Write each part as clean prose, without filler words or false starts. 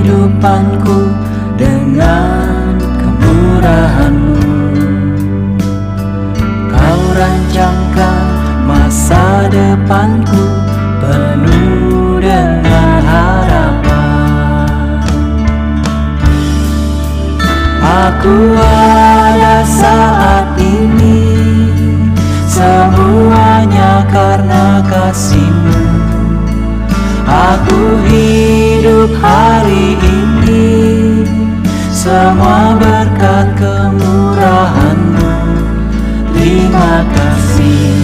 kehidupanku dengan kemurahan-Mu. Kau rancangkan masa depanku penuh dengan harapan. Aku ada saat ini, semuanya karena kasih-Mu. Aku hidup hari ini, semua berkat kemurahan-Mu. Terima kasih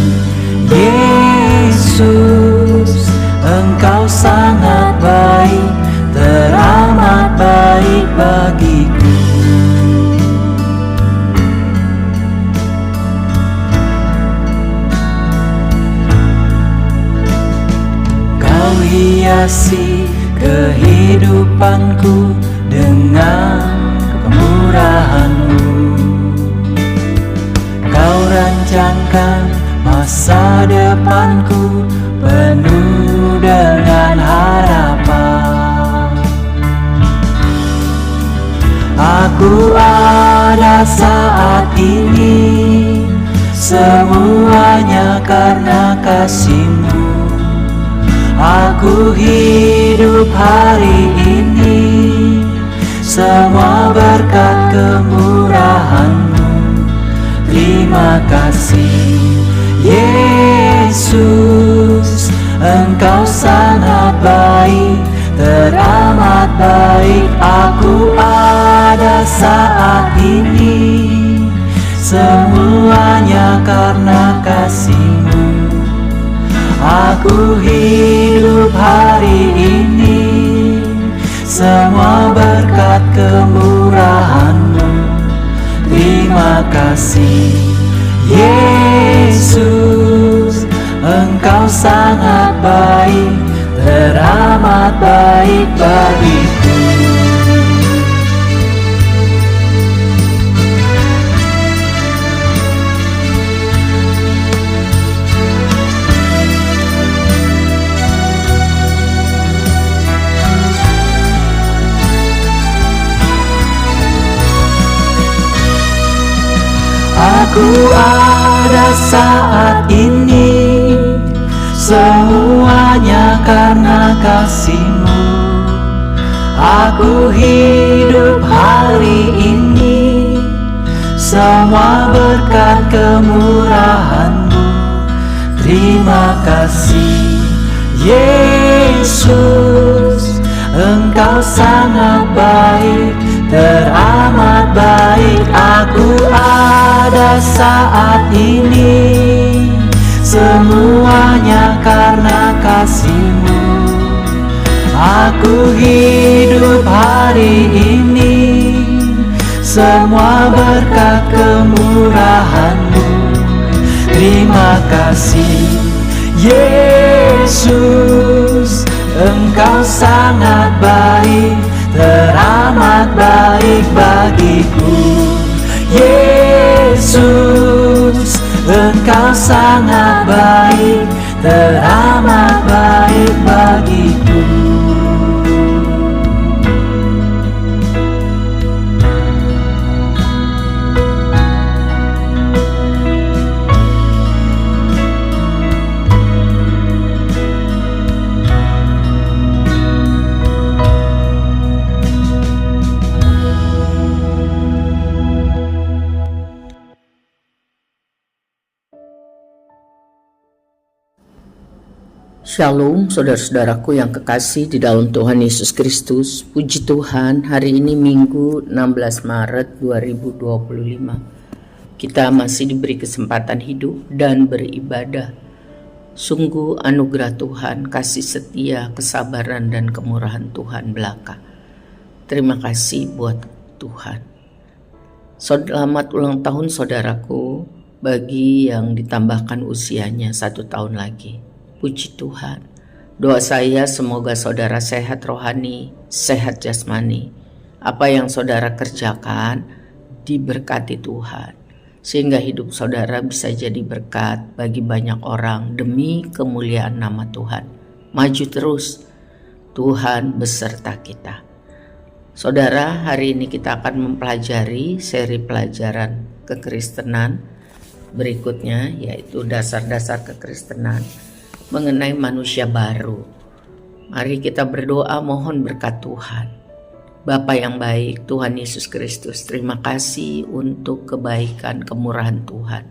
Yesus, Engkau sangat baik, teramat baik bagiku. Kau hiasi kehidupanku dengan kemurahan-Mu. Kau rancangkan masa depanku penuh dengan harapan. Aku ada saat ini, semuanya karena kasih-Mu. Aku hidup hari ini, semua berkat kemurahan-Mu. Terima kasih Yesus, Engkau sangat baik, teramat baik. Aku ada saat ini, semuanya karena kasih-Mu. Aku hidup hari ini, semua berkat kemurahan-Mu. Terima kasih Yesus, Engkau sangat baik, teramat baik bagiku. Aku ada saat ini, semuanya karena kasih-Mu. Aku hidup hari ini, semua berkat kemurahan-Mu. Terima kasih Yesus, Engkau sangat baik, teramat baik. Aku ada saat ini, semuanya karena kasih-Mu. Aku hidup hari ini, semua berkat kemurahan-Mu. Terima kasih Yesus, Engkau sangat baik, teramat baik bagiku. Yesus, Engkau sangat baik, teramat baik bagiku. Shalom saudara-saudaraku yang kekasih di dalam Tuhan Yesus Kristus. Puji Tuhan, hari ini Minggu 16 Maret 2025. Kita masih diberi kesempatan hidup dan beribadah. Sungguh anugerah Tuhan, kasih setia, kesabaran dan kemurahan Tuhan belaka. Terima kasih buat Tuhan. Selamat ulang tahun saudaraku, bagi yang ditambahkan usianya 1 tahun lagi. Puji Tuhan. Doa saya semoga saudara sehat rohani, sehat jasmani. Apa yang saudara kerjakan diberkati Tuhan, sehingga hidup saudara bisa jadi berkat bagi banyak orang demi kemuliaan nama Tuhan. Maju terus, Tuhan beserta kita. Saudara, hari ini kita akan mempelajari seri pelajaran kekristenan berikutnya, yaitu dasar-dasar kekristenan mengenai manusia baru. Mari kita berdoa mohon berkat Tuhan. Bapa yang baik, Tuhan Yesus Kristus, terima kasih untuk kebaikan kemurahan Tuhan.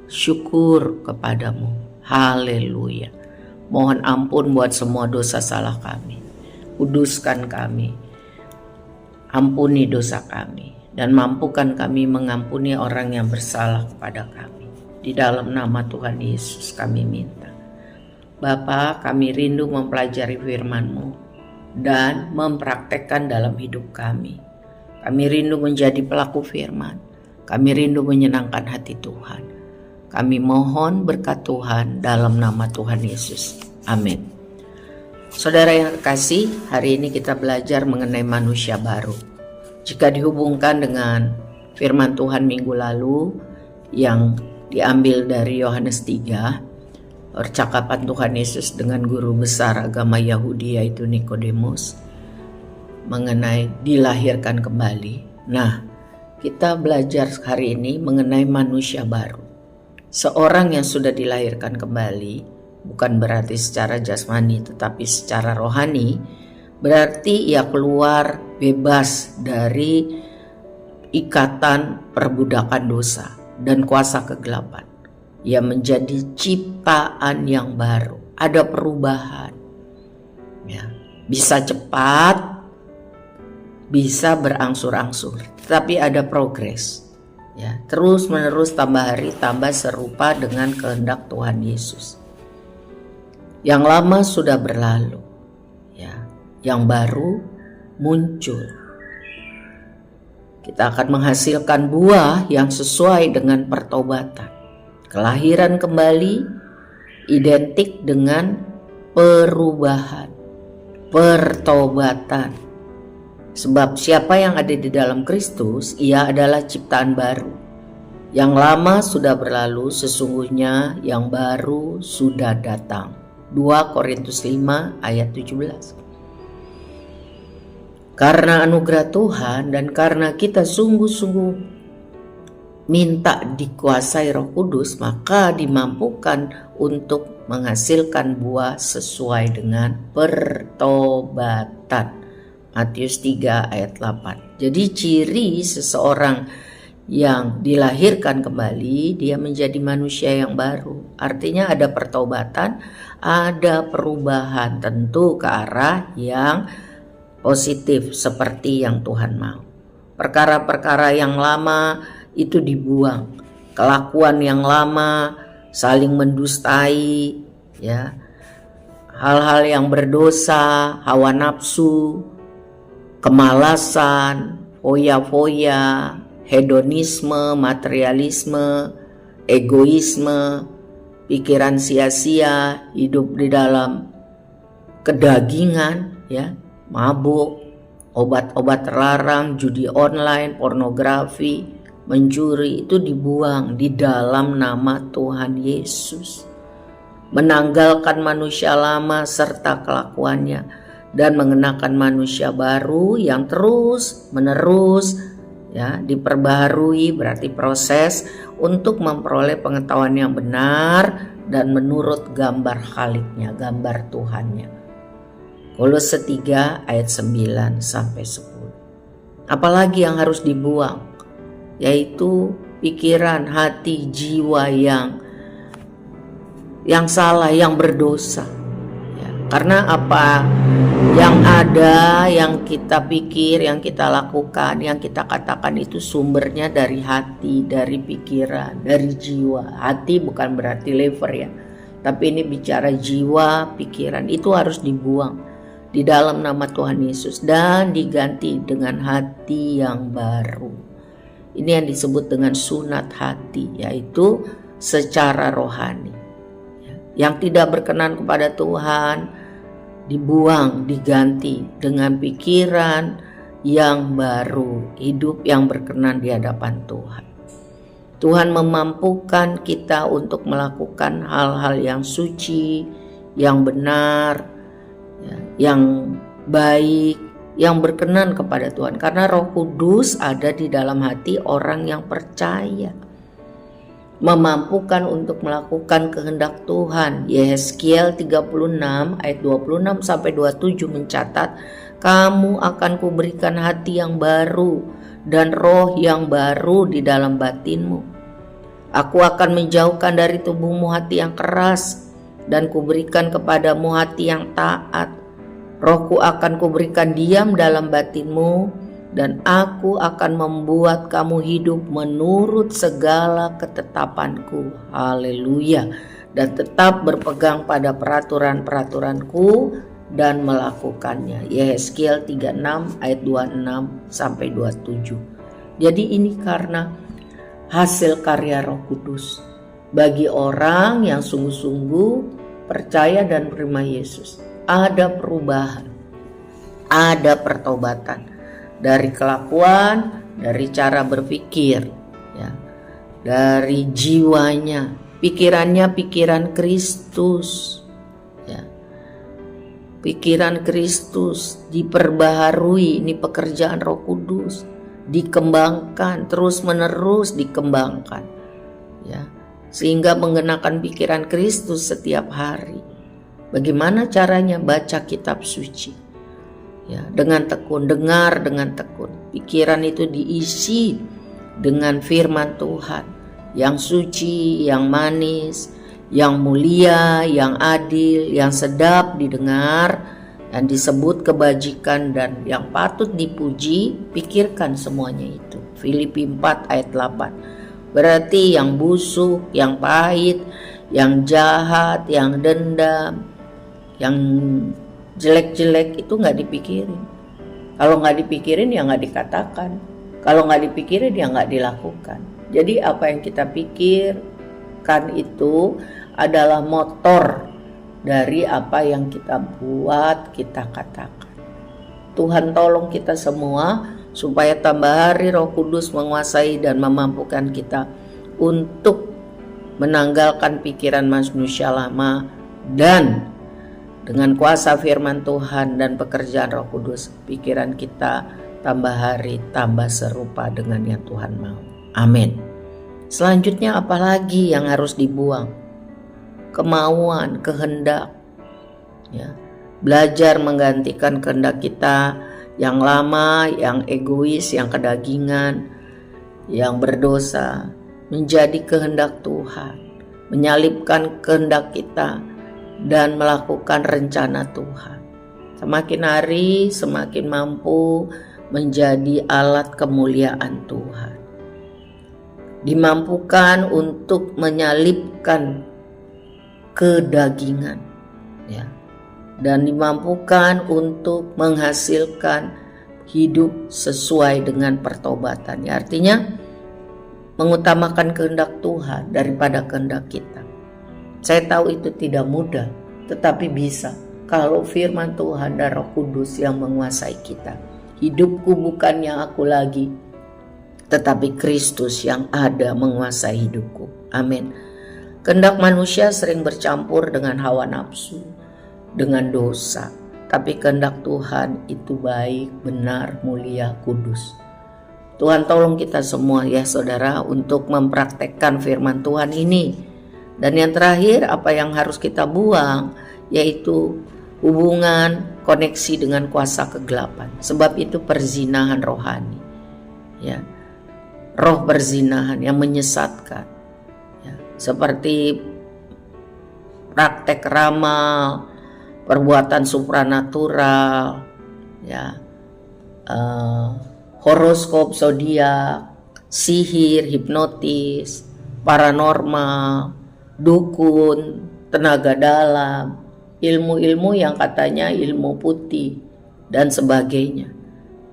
Syukur kepadamu. Haleluya. Mohon ampun buat semua dosa salah kami. Kuduskan kami. Ampuni dosa kami. Dan mampukan kami mengampuni orang yang bersalah kepada kami. Di dalam nama Tuhan Yesus kami minta. Bapa, kami rindu mempelajari firman-Mu dan mempraktekkan dalam hidup kami. Kami rindu menjadi pelaku firman. Kami rindu menyenangkan hati Tuhan. Kami mohon berkat Tuhan dalam nama Tuhan Yesus. Amin. Saudara yang terkasih, hari ini kita belajar mengenai manusia baru. Jika dihubungkan dengan firman Tuhan minggu lalu yang diambil dari Yohanes 3, percakapan Tuhan Yesus dengan guru besar agama Yahudi yaitu Nikodemus mengenai dilahirkan kembali. Nah, kita belajar hari ini mengenai manusia baru. Seorang yang sudah dilahirkan kembali bukan berarti secara jasmani tetapi secara rohani, berarti ia keluar bebas dari ikatan perbudakan dosa dan kuasa kegelapan. Ia menjadi ciptaan yang baru. Ada perubahan. Ya, bisa cepat, bisa berangsur-angsur, tetapi ada progres. Ya, terus menerus tambah hari tambah serupa dengan kehendak Tuhan Yesus. Yang lama sudah berlalu. Ya, yang baru muncul. Kita akan menghasilkan buah yang sesuai dengan pertobatan. Kelahiran kembali identik dengan perubahan, pertobatan. Sebab siapa yang ada di dalam Kristus, ia adalah ciptaan baru. Yang lama sudah berlalu, sesungguhnya yang baru sudah datang. 2 Korintus 5 ayat 17. Karena anugerah Tuhan dan karena kita sungguh-sungguh minta dikuasai Roh Kudus, maka dimampukan untuk menghasilkan buah sesuai dengan pertobatan. Matius 3 ayat 8. Jadi ciri seseorang yang dilahirkan kembali, dia menjadi manusia yang baru. Artinya ada pertobatan, ada perubahan tentu ke arah yang positif seperti yang Tuhan mau. Perkara-perkara yang lama itu dibuang. Kelakuan yang lama, saling mendustai, ya. Hal-hal yang berdosa, hawa nafsu, kemalasan, foya-foya, hedonisme, materialisme, egoisme, pikiran sia-sia, hidup di dalam kedagingan, ya, mabuk, obat-obat terlarang, judi online, pornografi, mencuri, itu dibuang di dalam nama Tuhan Yesus. Menanggalkan manusia lama serta kelakuannya dan mengenakan manusia baru yang terus menerus, ya, diperbaharui, berarti proses untuk memperoleh pengetahuan yang benar dan menurut gambar Khaliknya, gambar Tuhannya. Kolose 3 ayat 9 sampai 10. Apalagi yang harus dibuang, yaitu pikiran, hati, jiwa yang salah, yang berdosa. Ya, karena apa yang ada, yang kita pikir, yang kita lakukan, yang kita katakan itu sumbernya dari hati, dari pikiran, dari jiwa. Hati bukan berarti lever ya, tapi ini bicara jiwa, pikiran, itu harus dibuang di dalam nama Tuhan Yesus dan diganti dengan hati yang baru. Ini yang disebut dengan sunat hati, yaitu secara rohani. Yang tidak berkenan kepada Tuhan dibuang, diganti dengan pikiran yang baru, hidup yang berkenan di hadapan Tuhan. Tuhan memampukan kita untuk melakukan hal-hal yang suci, yang benar, yang baik, yang berkenan kepada Tuhan, karena Roh Kudus ada di dalam hati orang yang percaya, memampukan untuk melakukan kehendak Tuhan. Yehezkiel 36 ayat 26 sampai 27 mencatat, kamu akan kuberikan hati yang baru dan roh yang baru di dalam batinmu. Aku akan menjauhkan dari tubuhmu hati yang keras dan kuberikan kepadamu hati yang taat. Rohku akan kuberikan diam dalam batinmu, dan aku akan membuat kamu hidup menurut segala ketetapanku. Haleluya. Dan tetap berpegang pada peraturan-peraturanku dan melakukannya. Yehezkiel 36 ayat 26 sampai 27. Jadi ini karena hasil karya Roh Kudus bagi orang yang sungguh-sungguh percaya dan menerima Yesus. Ada perubahan, ada pertobatan dari kelakuan, dari cara berpikir, ya, dari jiwanya, pikirannya pikiran Kristus, ya, pikiran Kristus diperbaharui. Ini pekerjaan Roh Kudus, dikembangkan terus menerus, dikembangkan, ya, sehingga mengenakan pikiran Kristus setiap hari. Bagaimana caranya? Baca kitab suci, ya, dengan tekun, dengar dengan tekun. Pikiran itu diisi dengan firman Tuhan yang suci, yang manis, yang mulia, yang adil, yang sedap didengar, yang disebut kebajikan dan yang patut dipuji. Pikirkan semuanya itu. Filipi 4 ayat 8. Berarti yang busuk, yang pahit, yang jahat, yang dendam, yang jelek-jelek itu gak dipikirin. Kalau gak dipikirin ya gak dikatakan. Kalau gak dipikirin ya gak dilakukan. Jadi apa yang kita pikirkan itu adalah motor dari apa yang kita buat, kita katakan. Tuhan tolong kita semua supaya tambah hari Roh Kudus menguasai dan memampukan kita untuk menanggalkan pikiran manusia lama, dan dengan kuasa firman Tuhan dan pekerjaan Roh Kudus, pikiran kita tambah hari tambah serupa dengan yang Tuhan mau. Amin. Selanjutnya apalagi yang harus dibuang? Kemauan, kehendak, ya. Belajar menggantikan kehendak kita yang lama, yang egois, yang kedagingan, yang berdosa, menjadi kehendak Tuhan, menyalipkan kehendak kita dan melakukan rencana Tuhan. Semakin hari semakin mampu menjadi alat kemuliaan Tuhan. Dimampukan untuk menyalipkan kedagingan, ya, dan dimampukan untuk menghasilkan hidup sesuai dengan pertobatan. Ya, artinya mengutamakan kehendak Tuhan daripada kehendak kita. Saya tahu itu tidak mudah, tetapi bisa kalau firman Tuhan dan Roh Kudus yang menguasai kita. Hidupku bukan yang aku lagi, tetapi Kristus yang ada menguasai hidupku. Amin. Kehendak manusia sering bercampur dengan hawa nafsu, dengan dosa. Tapi kehendak Tuhan itu baik, benar, mulia, kudus. Tuhan tolong kita semua ya saudara untuk mempraktekkan firman Tuhan ini. Dan yang terakhir, apa yang harus kita buang, yaitu hubungan, koneksi dengan kuasa kegelapan. Sebab itu perzinahan rohani, ya, roh perzinahan yang menyesatkan, ya, seperti praktek ramal, perbuatan supranatural, ya, horoskop zodiak, sihir, hipnotis, paranormal, dukun, tenaga dalam, ilmu-ilmu yang katanya ilmu putih dan sebagainya,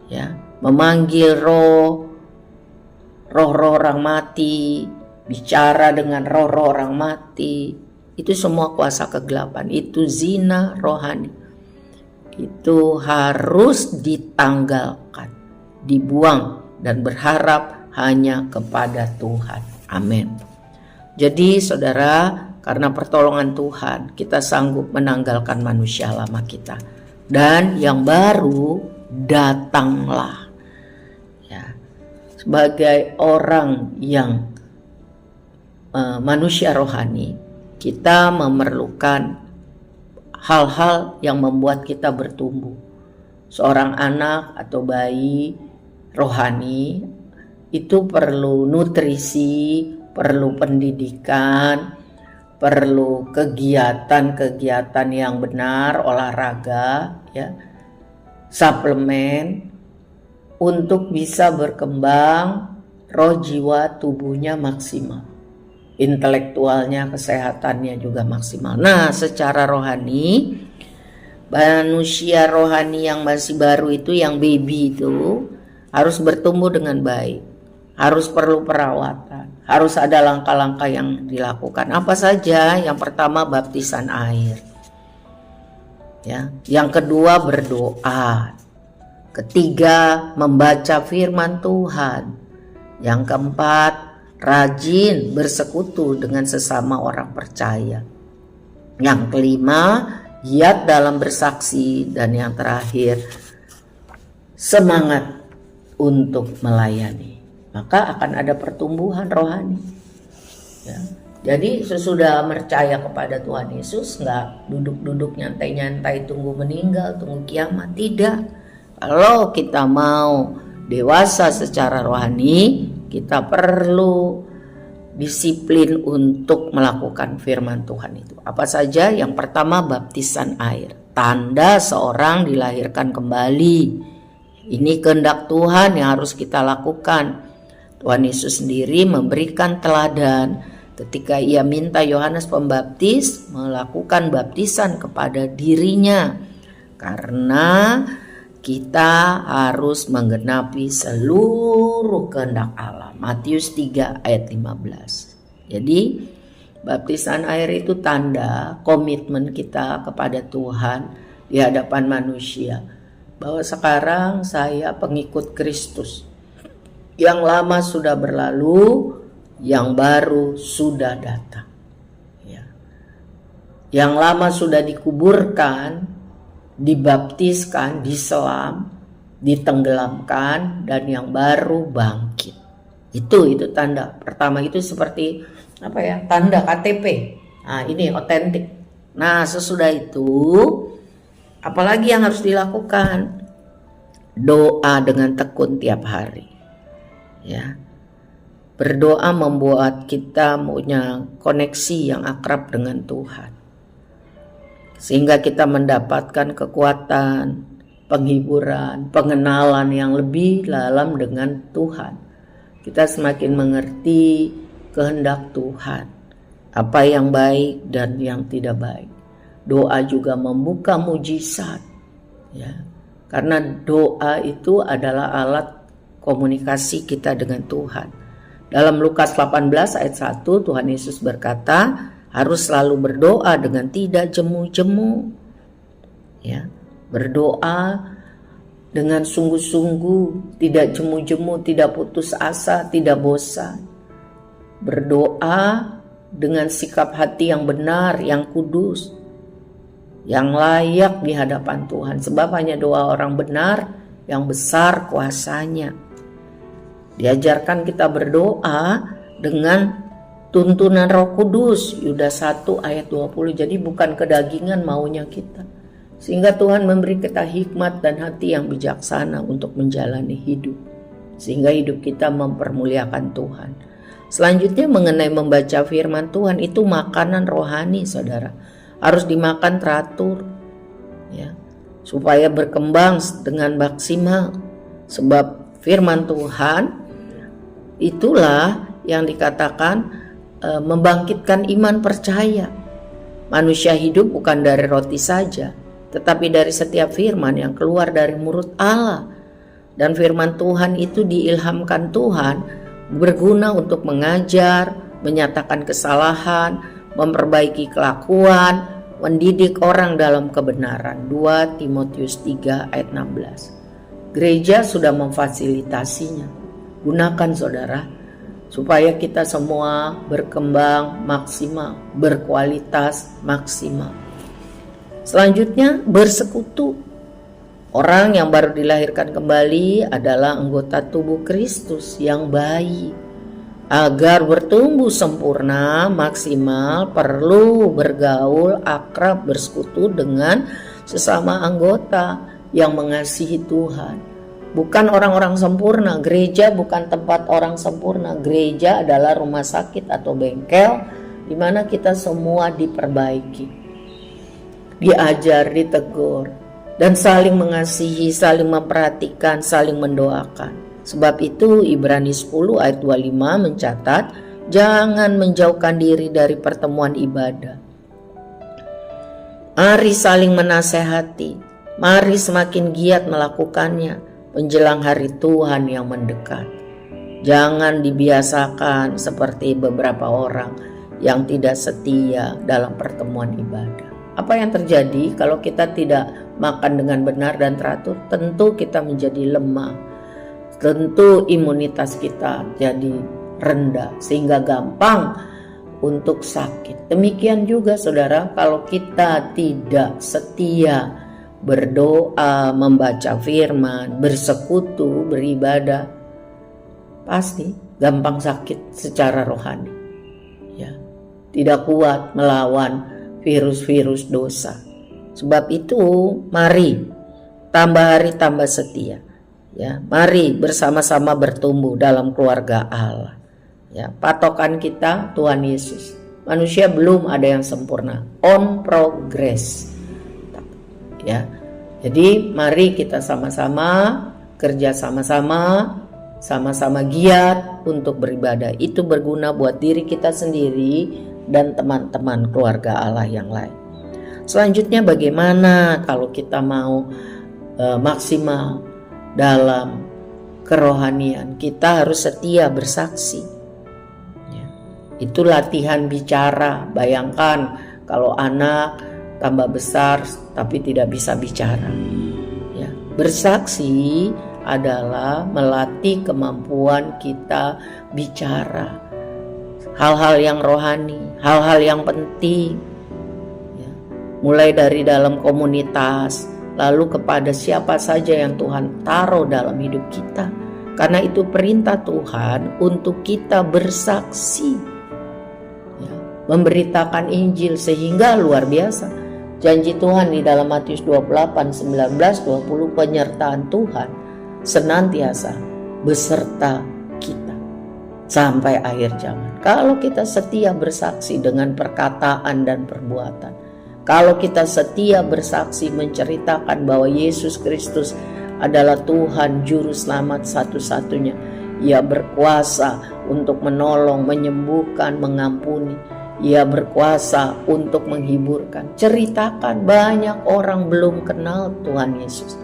ya, memanggil roh-roh orang mati, bicara dengan roh-roh orang mati, itu semua kuasa kegelapan, itu zina rohani. Itu harus ditanggalkan, dibuang, dan berharap hanya kepada Tuhan. Amin. Jadi saudara, karena pertolongan Tuhan, kita sanggup menanggalkan manusia lama kita. Dan yang baru datanglah. Ya. Sebagai orang yang manusia rohani, kita memerlukan hal-hal yang membuat kita bertumbuh. Seorang anak atau bayi rohani itu perlu nutrisi, perlu pendidikan, perlu kegiatan-kegiatan yang benar, olahraga, ya, suplemen untuk bisa berkembang roh, jiwa, tubuhnya maksimal. Intelektualnya, kesehatannya juga maksimal. Nah, secara rohani, manusia rohani yang masih baru itu, yang baby itu harus bertumbuh dengan baik, harus perlu perawatan, harus ada langkah-langkah yang dilakukan. Apa saja? Yang pertama, baptisan air. Ya, yang kedua, berdoa. Ketiga, membaca firman Tuhan. Yang keempat, rajin bersekutu dengan sesama orang percaya. Yang kelima, giat dalam bersaksi. Dan yang terakhir, semangat untuk melayani. Maka akan ada pertumbuhan rohani. Ya. Jadi sesudah percaya kepada Tuhan Yesus, nggak duduk-duduk nyantai-nyantai tunggu meninggal, tunggu kiamat. Tidak. Kalau kita mau dewasa secara rohani, kita perlu disiplin untuk melakukan firman Tuhan itu. Apa saja? Yang pertama, baptisan air. Tanda seorang dilahirkan kembali. Ini kehendak Tuhan yang harus kita lakukan. Tuhan Yesus sendiri memberikan teladan ketika ia minta Yohanes Pembaptis melakukan baptisan kepada dirinya. Karena kita harus menggenapi seluruh kehendak Allah. Matius 3 ayat 15. Jadi baptisan air itu tanda komitmen kita kepada Tuhan di hadapan manusia, bahwa sekarang saya pengikut Kristus. Yang lama sudah berlalu, yang baru sudah datang. Ya. Yang lama sudah dikuburkan, dibaptiskan, diselam, ditenggelamkan, dan yang baru bangkit. Itu tanda. Pertama itu seperti apa ya? Tanda KTP. Nah, ini otentik. Nah, sesudah itu apalagi yang harus dilakukan? Doa dengan tekun tiap hari. Ya. Berdoa membuat kita punya koneksi yang akrab dengan Tuhan. Sehingga kita mendapatkan kekuatan, penghiburan, pengenalan yang lebih dalam dengan Tuhan. Kita semakin mengerti kehendak Tuhan, apa yang baik dan yang tidak baik. Doa juga membuka mujizat, ya. Karena doa itu adalah alat komunikasi kita dengan Tuhan. Dalam Lukas 18 ayat 1, Tuhan Yesus berkata, harus selalu berdoa dengan tidak jemu-jemu. Ya, berdoa dengan sungguh-sungguh, tidak jemu-jemu, tidak putus asa, tidak bosan. Berdoa dengan sikap hati yang benar, yang kudus, yang layak di hadapan Tuhan. Sebab hanya doa orang benar yang besar kuasanya. Diajarkan kita berdoa dengan tuntunan Roh Kudus, Yudas 1 ayat 20. Jadi bukan kedagingan maunya kita. Sehingga Tuhan memberi kita hikmat dan hati yang bijaksana untuk menjalani hidup. Sehingga hidup kita mempermuliakan Tuhan. Selanjutnya mengenai membaca firman Tuhan, itu makanan rohani, saudara. Harus dimakan teratur, ya, supaya berkembang dengan maksimal. Sebab firman Tuhan itulah yang dikatakan membangkitkan iman percaya. Manusia hidup bukan dari roti saja, tetapi dari setiap firman yang keluar dari mulut Allah. Dan firman Tuhan itu diilhamkan Tuhan, berguna untuk mengajar, menyatakan kesalahan, memperbaiki kelakuan, mendidik orang dalam kebenaran. 2 Timotius 3 ayat 16. Gereja sudah memfasilitasinya. Gunakan, saudara, supaya kita semua berkembang maksimal, berkualitas maksimal. Selanjutnya, bersekutu. Orang yang baru dilahirkan kembali adalah anggota tubuh Kristus yang baik. Agar bertumbuh sempurna, maksimal, perlu bergaul, akrab, bersekutu dengan sesama anggota yang mengasihi Tuhan. Bukan orang-orang sempurna. Gereja bukan tempat orang sempurna. Gereja adalah rumah sakit atau bengkel di mana kita semua diperbaiki, diajar, ditegur, dan saling mengasihi, saling memperhatikan, saling mendoakan. Sebab itu Ibrani 10 ayat 25 mencatat, jangan menjauhkan diri dari pertemuan ibadah. Mari saling menasehati, mari semakin giat melakukannya menjelang hari Tuhan yang mendekat. Jangan dibiasakan seperti beberapa orang yang tidak setia dalam pertemuan ibadah. Apa yang terjadi kalau kita tidak makan dengan benar dan teratur? Tentu kita menjadi lemah. Tentu imunitas kita jadi rendah sehingga gampang untuk sakit. Demikian juga saudara, kalau kita tidak setia berdoa, membaca firman, bersekutu, beribadah, pasti gampang sakit secara rohani. Ya, tidak kuat melawan virus-virus dosa. Sebab itu mari tambah hari tambah setia. Ya, mari bersama-sama bertumbuh dalam keluarga Allah. Ya, patokan kita Tuhan Yesus. Manusia belum ada yang sempurna, on progress. Ya, jadi mari kita sama-sama kerja sama-sama giat untuk beribadah. Itu berguna buat diri kita sendiri dan teman-teman keluarga Allah yang lain. Selanjutnya bagaimana kalau kita mau maksimal dalam kerohanian? Kita harus setia bersaksi. Ya. Itu latihan bicara. Bayangkan kalau anak tambah besar tapi tidak bisa bicara. Ya. Bersaksi adalah melatih kemampuan kita bicara. Hal-hal yang rohani, hal-hal yang penting. Ya. Mulai dari dalam komunitas, lalu kepada siapa saja yang Tuhan taruh dalam hidup kita. Karena itu perintah Tuhan untuk kita bersaksi, ya, memberitakan Injil, sehingga luar biasa janji Tuhan di dalam Matius 28, 19, 20, penyertaan Tuhan senantiasa beserta kita sampai akhir zaman. Kalau kita setia bersaksi dengan perkataan dan perbuatan, kalau kita setia bersaksi menceritakan bahwa Yesus Kristus adalah Tuhan Juru Selamat satu-satunya, Ia berkuasa untuk menolong, menyembuhkan, mengampuni, Ia berkuasa untuk menghiburkan. Ceritakan, banyak orang belum kenal Tuhan Yesus,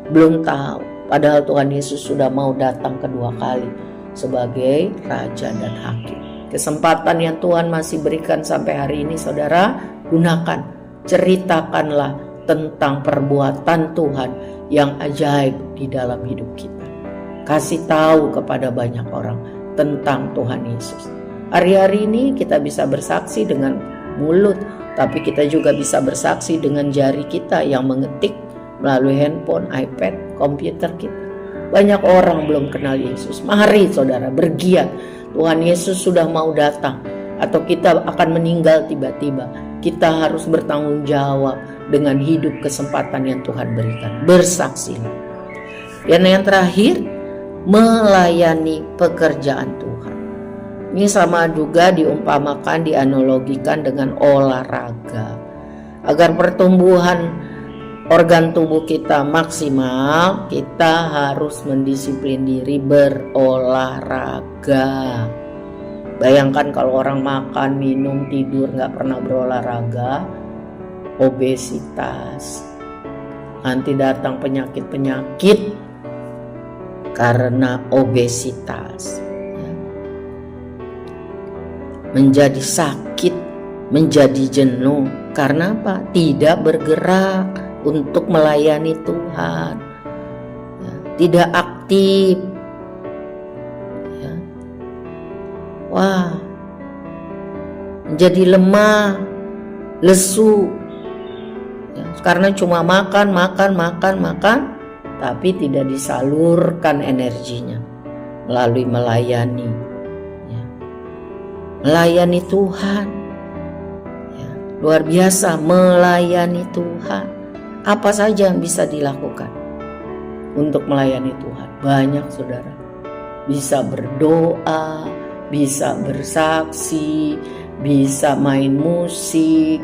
belum tahu, padahal Tuhan Yesus sudah mau datang kedua kali sebagai Raja dan Hakim. Kesempatan yang Tuhan masih berikan sampai hari ini, saudara, gunakan. Ceritakanlah tentang perbuatan Tuhan yang ajaib di dalam hidup kita. Kasih tahu kepada banyak orang tentang Tuhan Yesus. Hari-hari ini kita bisa bersaksi dengan mulut, tapi kita juga bisa bersaksi dengan jari kita yang mengetik melalui handphone, iPad, komputer kita. Banyak orang belum kenal Yesus. Mari saudara bergiat. Tuhan Yesus sudah mau datang, atau kita akan meninggal tiba-tiba. Kita harus bertanggung jawab dengan hidup kesempatan yang Tuhan berikan. Bersaksilah. Dan yang terakhir, melayani pekerjaan Tuhan. Ini sama juga diumpamakan, dianalogikan dengan olahraga. Agar pertumbuhan organ tubuh kita maksimal, kita harus mendisiplin diri berolahraga. Bayangkan kalau orang makan, minum, tidur, gak pernah berolahraga, obesitas, nanti datang penyakit-penyakit karena obesitas, ya. Menjadi sakit, menjadi jenuh, karena apa? Tidak bergerak untuk melayani Tuhan, ya. Tidak aktif. Wah, menjadi lemah, lesu, ya, karena cuma makan, tapi tidak disalurkan energinya melalui melayani, ya. Melayani Tuhan, ya. Luar biasa melayani Tuhan. Apa saja yang bisa dilakukan untuk melayani Tuhan? Banyak, saudara. Bisa berdoa, bisa bersaksi, bisa main musik,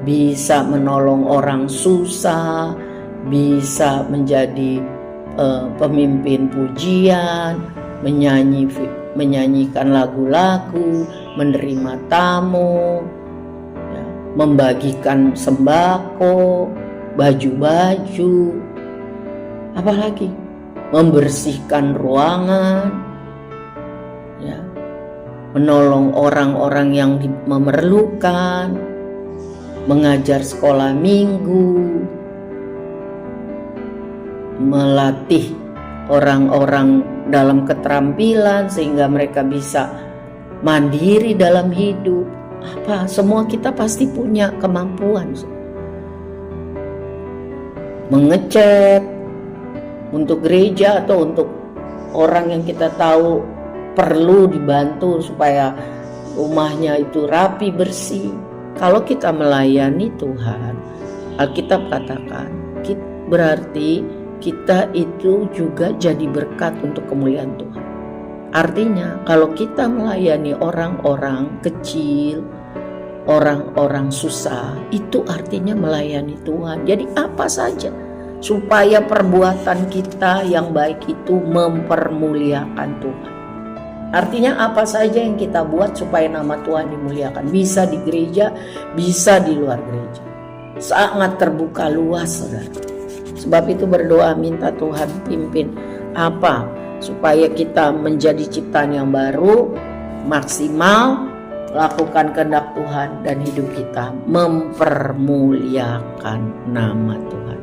bisa menolong orang susah, bisa menjadi pemimpin pujian, menyanyikan lagu-lagu, menerima tamu, ya, membagikan sembako, baju-baju, apalagi membersihkan ruangan, ya, menolong orang-orang yang memerlukan, mengajar sekolah minggu, melatih orang-orang dalam keterampilan sehingga mereka bisa mandiri dalam hidup. Semua kita pasti punya kemampuan. Mengecat untuk gereja atau untuk orang yang kita tahu perlu dibantu supaya rumahnya itu rapi, bersih. Kalau kita melayani Tuhan, Alkitab katakan berarti kita itu juga jadi berkat untuk kemuliaan Tuhan. Artinya kalau kita melayani orang-orang kecil, orang-orang susah, itu artinya melayani Tuhan. Jadi apa saja supaya perbuatan kita yang baik itu mempermuliakan Tuhan. Artinya apa saja yang kita buat supaya nama Tuhan dimuliakan. Bisa di gereja, bisa di luar gereja. Sangat terbuka luas, saudara. Sebab itu berdoa minta Tuhan pimpin supaya kita menjadi ciptaan yang baru, maksimal, lakukan kehendak Tuhan dan hidup kita mempermuliakan nama Tuhan.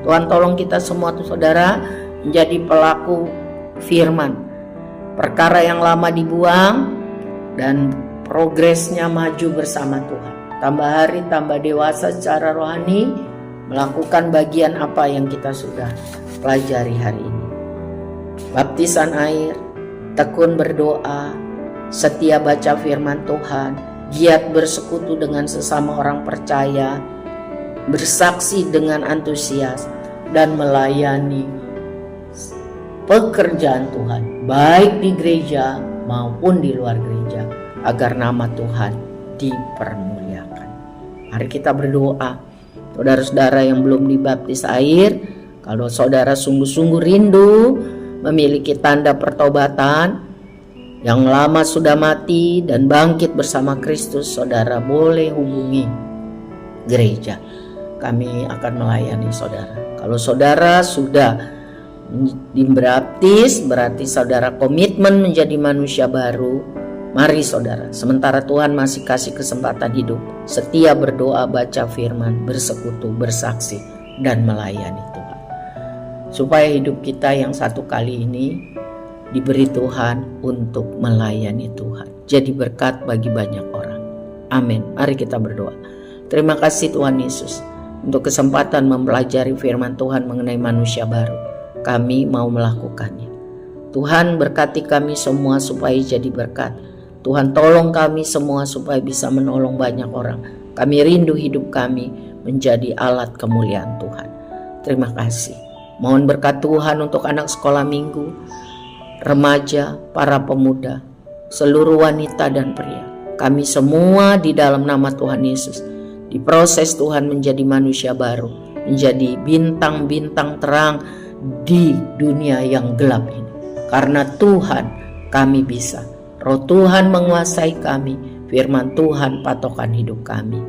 Tuhan tolong kita semua tuh saudara menjadi pelaku firman. Perkara yang lama dibuang dan progresnya maju bersama Tuhan. Tambah hari tambah dewasa secara rohani, melakukan bagian apa yang kita sudah pelajari hari ini. Baptisan air, tekun berdoa, setia baca firman Tuhan, giat bersekutu dengan sesama orang percaya, bersaksi dengan antusias, dan melayani pekerjaan Tuhan, baik di gereja maupun di luar gereja, agar nama Tuhan dipermuliakan. Mari kita berdoa. Saudara-saudara yang belum dibaptis air, kalau saudara sungguh-sungguh rindu memiliki tanda pertobatan, yang lama sudah mati dan bangkit bersama Kristus, saudara boleh hubungi gereja. Kami akan melayani saudara. Kalau saudara sudah dibaptis, berarti saudara komitmen menjadi manusia baru. Mari saudara, sementara Tuhan masih kasih kesempatan hidup, setia berdoa, baca firman, bersekutu, bersaksi, dan melayani Tuhan. Supaya hidup kita yang satu kali ini diberi Tuhan untuk melayani Tuhan, jadi berkat bagi banyak orang. Amin. Mari kita berdoa. Terima kasih Tuhan Yesus untuk kesempatan mempelajari firman Tuhan mengenai manusia baru. Kami mau melakukannya. Tuhan berkati kami semua supaya jadi berkat. Tuhan tolong kami semua supaya bisa menolong banyak orang. Kami rindu hidup kami menjadi alat kemuliaan Tuhan. Terima kasih. Mohon berkat Tuhan untuk anak sekolah minggu, remaja, para pemuda, seluruh wanita dan pria. Kami semua di dalam nama Tuhan Yesus diproses Tuhan menjadi manusia baru, menjadi bintang-bintang terang di dunia yang gelap ini. Karena Tuhan kami bisa. Roh Tuhan menguasai kami. Firman Tuhan patokan hidup kami.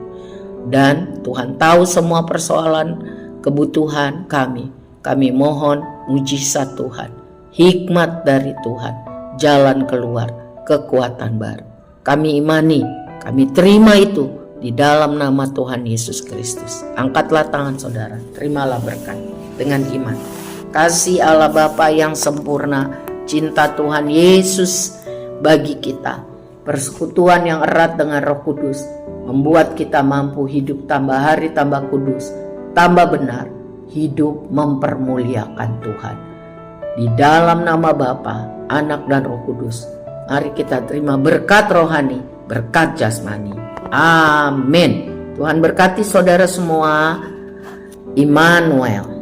Dan Tuhan tahu semua persoalan kebutuhan kami. Kami mohon mujizat Tuhan, hikmat dari Tuhan, jalan keluar, kekuatan baru. Kami imani, kami terima itu di dalam nama Tuhan Yesus Kristus. Angkatlah tangan saudara, terimalah berkat dengan iman. Kasih Allah Bapa yang sempurna, cinta Tuhan Yesus bagi kita, persekutuan yang erat dengan Roh Kudus, membuat kita mampu hidup tambah hari tambah kudus, tambah benar, hidup mempermuliakan Tuhan. Di dalam nama Bapa, Anak dan Roh Kudus, mari kita terima berkat rohani, berkat jasmani. Amin. Tuhan berkati saudara semua. Immanuel.